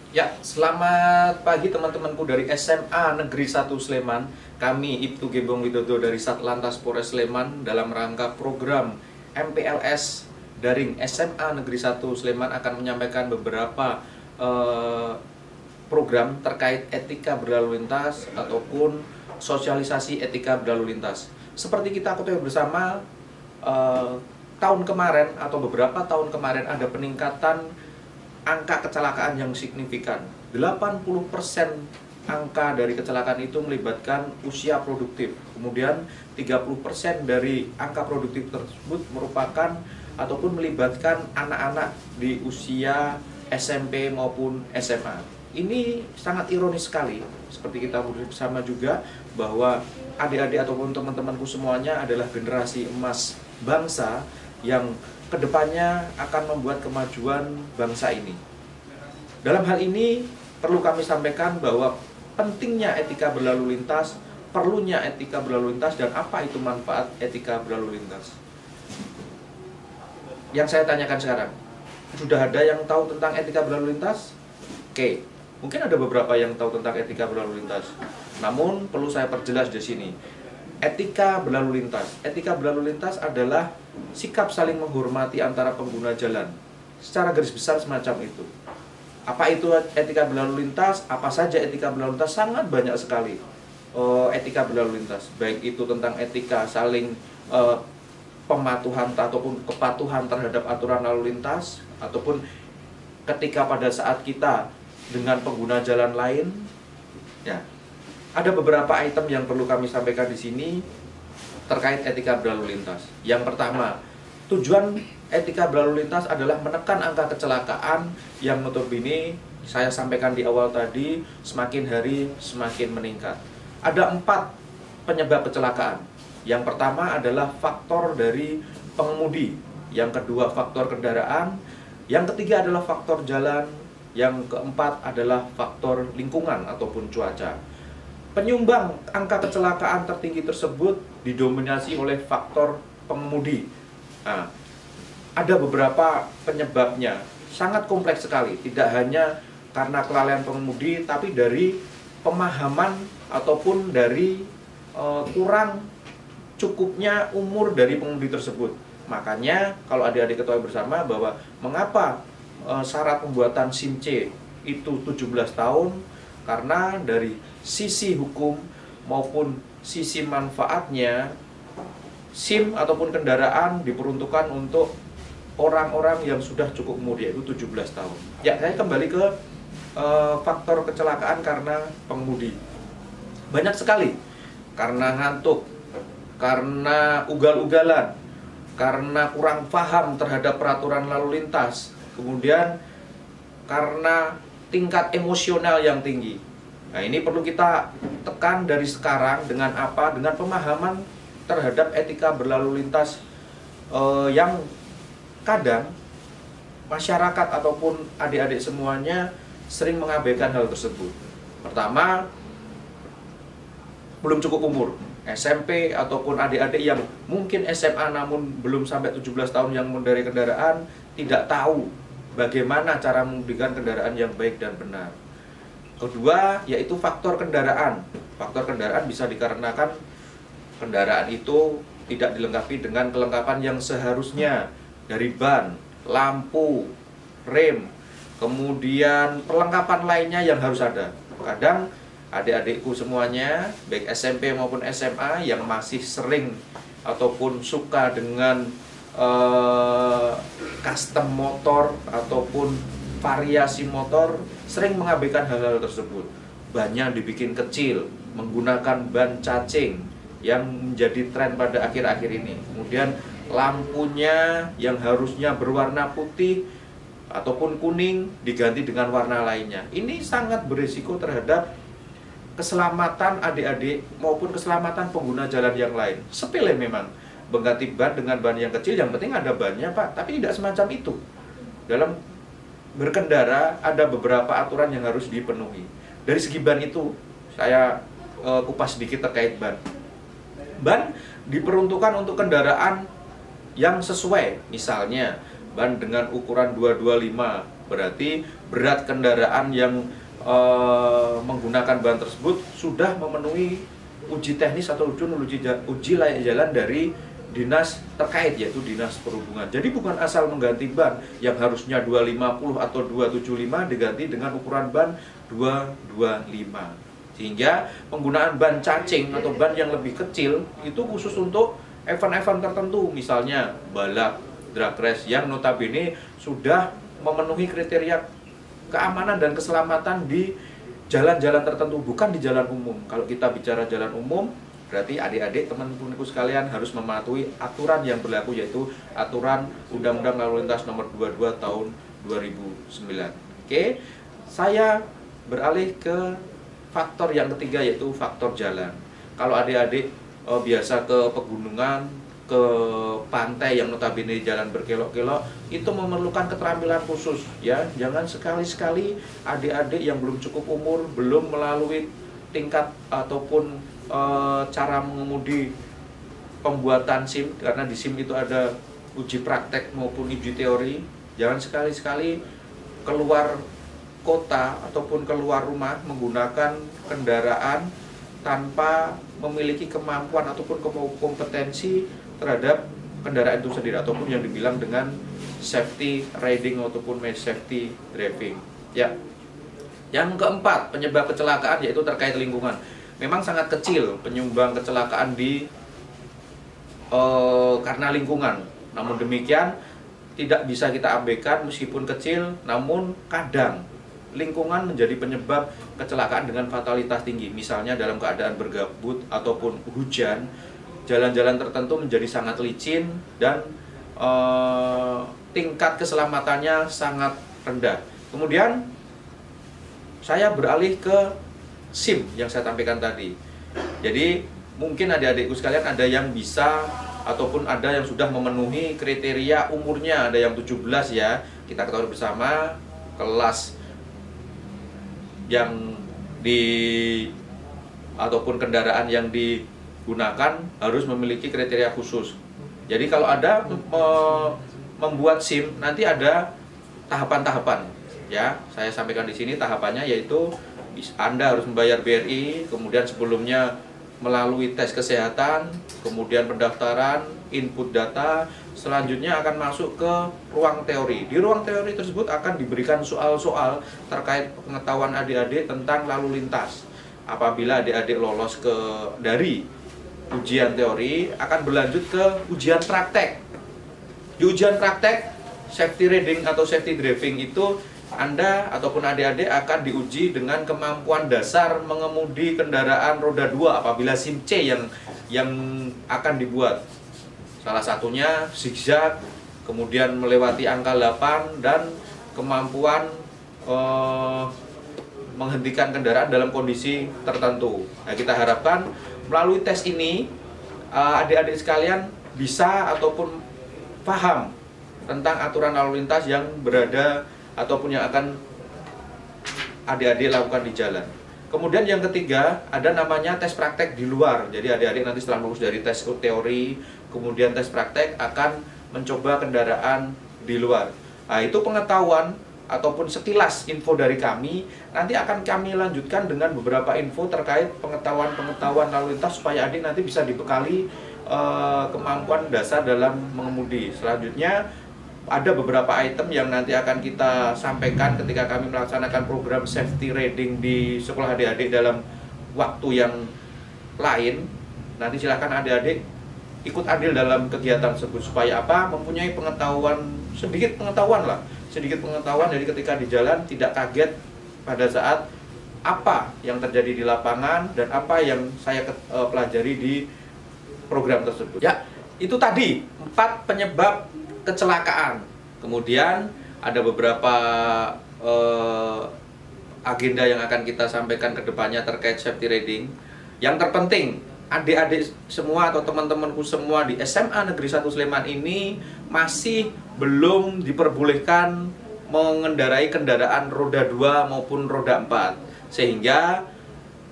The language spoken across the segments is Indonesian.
Ya, selamat pagi teman-temanku dari SMA Negeri 1 Sleman. Kami Ibtu Gembong Widodo dari Satlantas Polres Sleman dalam rangka program MPLS Daring SMA Negeri 1 Sleman akan menyampaikan beberapa program terkait etika berlalu lintas ataupun sosialisasi etika berlalu lintas. Seperti kita ketahui bersama, tahun kemarin atau beberapa tahun kemarin ada peningkatan angka kecelakaan yang signifikan. 80% angka dari kecelakaan itu melibatkan usia produktif. Kemudian 30% dari angka produktif tersebut merupakan ataupun melibatkan anak-anak di usia SMP maupun SMA. Ini sangat ironis sekali, seperti kita bersama juga bahwa adik-adik ataupun teman-temanku semuanya adalah generasi emas bangsa yang kedepannya akan membuat kemajuan bangsa ini. Dalam hal ini perlu kami sampaikan bahwa pentingnya etika berlalu lintas, perlunya etika berlalu lintas, dan apa itu manfaat etika berlalu lintas. Yang saya tanyakan sekarang, sudah ada yang tahu tentang etika berlalu lintas? Oke, mungkin ada beberapa yang tahu tentang etika berlalu lintas. Namun perlu saya perjelas di sini. Etika berlalu lintas. Etika berlalu lintas adalah sikap saling menghormati antara pengguna jalan. Secara garis besar semacam itu. Apa itu etika berlalu lintas? Apa saja etika berlalu lintas? Sangat banyak sekali etika berlalu lintas. Baik itu tentang etika saling pematuhan ataupun kepatuhan terhadap aturan lalu lintas, ataupun ketika pada saat kita dengan pengguna jalan lain, ya. Ada beberapa item yang perlu kami sampaikan di sini terkait etika berlalu lintas. Yang pertama, tujuan etika berlalu lintas adalah menekan angka kecelakaan yang notabene saya sampaikan di awal tadi semakin hari semakin meningkat. Ada 4 penyebab kecelakaan. Yang pertama adalah faktor dari pengemudi, yang kedua faktor kendaraan, yang ketiga adalah faktor jalan, yang keempat adalah faktor lingkungan ataupun cuaca. Penyumbang angka kecelakaan tertinggi tersebut didominasi oleh faktor pengemudi. Nah, ada beberapa penyebabnya, sangat kompleks sekali. Tidak hanya karena kelalaian pengemudi, tapi dari pemahaman ataupun dari kurang cukupnya umur dari pengemudi tersebut. Makanya kalau adik-adik ketahui bersama bahwa mengapa syarat pembuatan SIM C itu 17 tahun, karena dari sisi hukum maupun sisi manfaatnya, SIM ataupun kendaraan diperuntukkan untuk orang-orang yang sudah cukup umur, yaitu 17 tahun. Ya, saya kembali ke faktor kecelakaan karena pengemudi. Banyak sekali. Karena ngantuk, karena ugal-ugalan, karena kurang paham terhadap peraturan lalu lintas, kemudian karena tingkat emosional yang tinggi. Nah, ini perlu kita tekan dari sekarang dengan apa? Dengan pemahaman terhadap etika berlalu lintas yang kadang masyarakat ataupun adik-adik semuanya sering mengabaikan hal tersebut. Pertama, belum cukup umur. SMP ataupun adik-adik yang mungkin SMA namun belum sampai 17 tahun yang mengendarai kendaraan tidak tahu bagaimana cara mengemudikan kendaraan yang baik dan benar. Kedua, yaitu faktor kendaraan. Faktor kendaraan bisa dikarenakan kendaraan itu tidak dilengkapi dengan kelengkapan yang seharusnya, dari ban, lampu, rem, kemudian perlengkapan lainnya yang harus ada. Kadang adik-adikku semuanya, baik SMP maupun SMA, yang masih sering ataupun suka dengan custom motor ataupun variasi motor, sering mengabaikan hal-hal tersebut. Bannya dibikin kecil, menggunakan ban cacing yang menjadi tren pada akhir-akhir ini. Kemudian lampunya yang harusnya berwarna putih ataupun kuning diganti dengan warna lainnya. Ini sangat berisiko terhadap keselamatan adik-adik maupun keselamatan pengguna jalan yang lain. Sepele memang, mengganti ban dengan ban yang kecil, yang penting ada bannya Pak, tapi tidak semacam itu. Dalam berkendara ada beberapa aturan yang harus dipenuhi. Dari segi ban itu, saya kupas sedikit terkait ban. Ban diperuntukkan untuk kendaraan yang sesuai, misalnya ban dengan ukuran 225 berarti berat kendaraan yang menggunakan bahan tersebut sudah memenuhi uji teknis atau uji layak jalan dari dinas terkait, yaitu dinas perhubungan. Jadi bukan asal mengganti ban yang harusnya 250 atau 275 diganti dengan ukuran ban 225. Sehingga penggunaan ban cacing atau ban yang lebih kecil itu khusus untuk event-event tertentu, misalnya balap, drag race yang notabene sudah memenuhi kriteria keamanan dan keselamatan di jalan-jalan tertentu, bukan di jalan umum. Kalau kita bicara jalan umum, berarti adik-adik, teman-temanku sekalian harus mematuhi aturan yang berlaku, yaitu aturan Undang-Undang Lalu Lintas Nomor 22 Tahun 2009. Oke, saya beralih ke faktor yang ketiga, yaitu faktor jalan. Kalau adik-adik biasa ke pegunungan, ke pantai yang notabene jalan berkelok-kelok, itu memerlukan keterampilan khusus, ya. Jangan sekali-sekali adik-adik yang belum cukup umur, belum melalui tingkat ataupun cara mengemudi pembuatan SIM, karena di SIM itu ada uji praktek maupun uji teori. Jangan sekali-sekali keluar kota ataupun keluar rumah menggunakan kendaraan tanpa memiliki kemampuan ataupun kompetensi terhadap kendaraan itu sendiri, ataupun yang dibilang dengan safety riding ataupun safety driving, ya. Yang keempat, penyebab kecelakaan yaitu terkait lingkungan. Memang sangat kecil penyumbang kecelakaan di karena lingkungan. Namun demikian tidak bisa kita abaikan, meskipun kecil, namun kadang lingkungan menjadi penyebab kecelakaan dengan fatalitas tinggi. Misalnya dalam keadaan bergabut ataupun hujan, jalan-jalan tertentu menjadi sangat licin dan tingkat keselamatannya sangat rendah. Kemudian saya beralih ke SIM yang saya sampaikan tadi. Jadi mungkin adik-adikku sekalian ada yang bisa ataupun ada yang sudah memenuhi kriteria umurnya, ada yang 17 ya. Kita ketahui bersama kelas yang ataupun kendaraan yang digunakan harus memiliki kriteria khusus. Jadi kalau ada membuat SIM, nanti ada tahapan-tahapan, ya. Saya sampaikan di sini tahapannya, yaitu Anda harus membayar BRI, kemudian sebelumnya melalui tes kesehatan, kemudian pendaftaran, input data, selanjutnya akan masuk ke ruang teori. Di ruang teori tersebut akan diberikan soal-soal terkait pengetahuan adik-adik tentang lalu lintas. Apabila adik-adik lolos dari ujian teori, akan berlanjut ke ujian praktek. Di ujian praktek, safety riding atau safety driving itu Anda ataupun adik-adik akan diuji dengan kemampuan dasar mengemudi kendaraan roda 2 apabila SIM C yang akan dibuat. Salah satunya zigzag, kemudian melewati angka 8, dan kemampuan menghentikan kendaraan dalam kondisi tertentu. Nah, kita harapkan melalui tes ini adik-adik sekalian bisa ataupun paham tentang aturan lalu lintas yang berada ataupun yang akan adik-adik lakukan di jalan. Kemudian yang ketiga, ada namanya tes praktek di luar. Jadi adik-adik nanti setelah lulus dari tes teori, kemudian tes praktek, akan mencoba kendaraan di luar. Nah, itu pengetahuan ataupun sekilas info dari kami. Nanti akan kami lanjutkan dengan beberapa info terkait pengetahuan lalu lintas, supaya adik nanti bisa dibekali kemampuan dasar dalam mengemudi. Selanjutnya ada beberapa item yang nanti akan kita sampaikan ketika kami melaksanakan program safety riding di sekolah adik-adik dalam waktu yang lain. Nanti silakan adik-adik ikut andil dalam kegiatan tersebut, supaya apa? Mempunyai pengetahuan, sedikit pengetahuan, jadi ketika di jalan tidak kaget pada saat apa yang terjadi di lapangan dan apa yang saya pelajari di program tersebut. Ya, itu tadi 4 penyebab kecelakaan. Kemudian ada beberapa agenda yang akan kita sampaikan ke depannya terkait safety riding. Yang terpenting, adik-adik semua atau teman-temanku semua di SMA Negeri 1 Sleman ini masih belum diperbolehkan mengendarai kendaraan roda 2 maupun roda 4, sehingga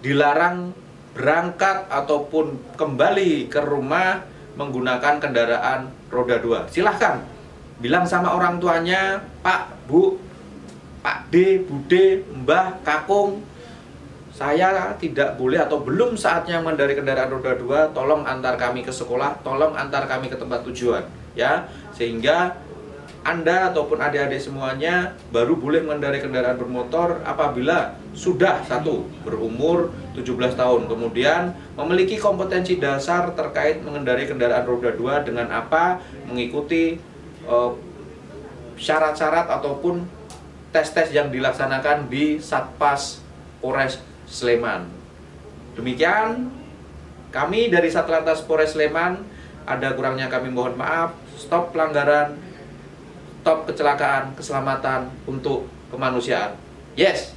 dilarang berangkat ataupun kembali ke rumah menggunakan kendaraan roda 2. Silahkan bilang sama orang tuanya, Pak, Bu, Pak D, Bude, Mbah, Kakung, saya tidak boleh atau belum saatnya mengendarai kendaraan roda 2, tolong antar kami ke sekolah, tolong antar kami ke tempat tujuan, ya. Sehingga Anda ataupun adik-adik semuanya baru boleh mengendarai kendaraan bermotor apabila sudah satu berumur 17 tahun, kemudian memiliki kompetensi dasar terkait mengendarai kendaraan roda 2 dengan apa? Mengikuti syarat-syarat ataupun tes-tes yang dilaksanakan di Satpas Polres Sleman. Demikian kami dari Satlantas Polres Sleman, ada kurangnya kami mohon maaf. Stop pelanggaran, stop kecelakaan, keselamatan untuk kemanusiaan. Yes.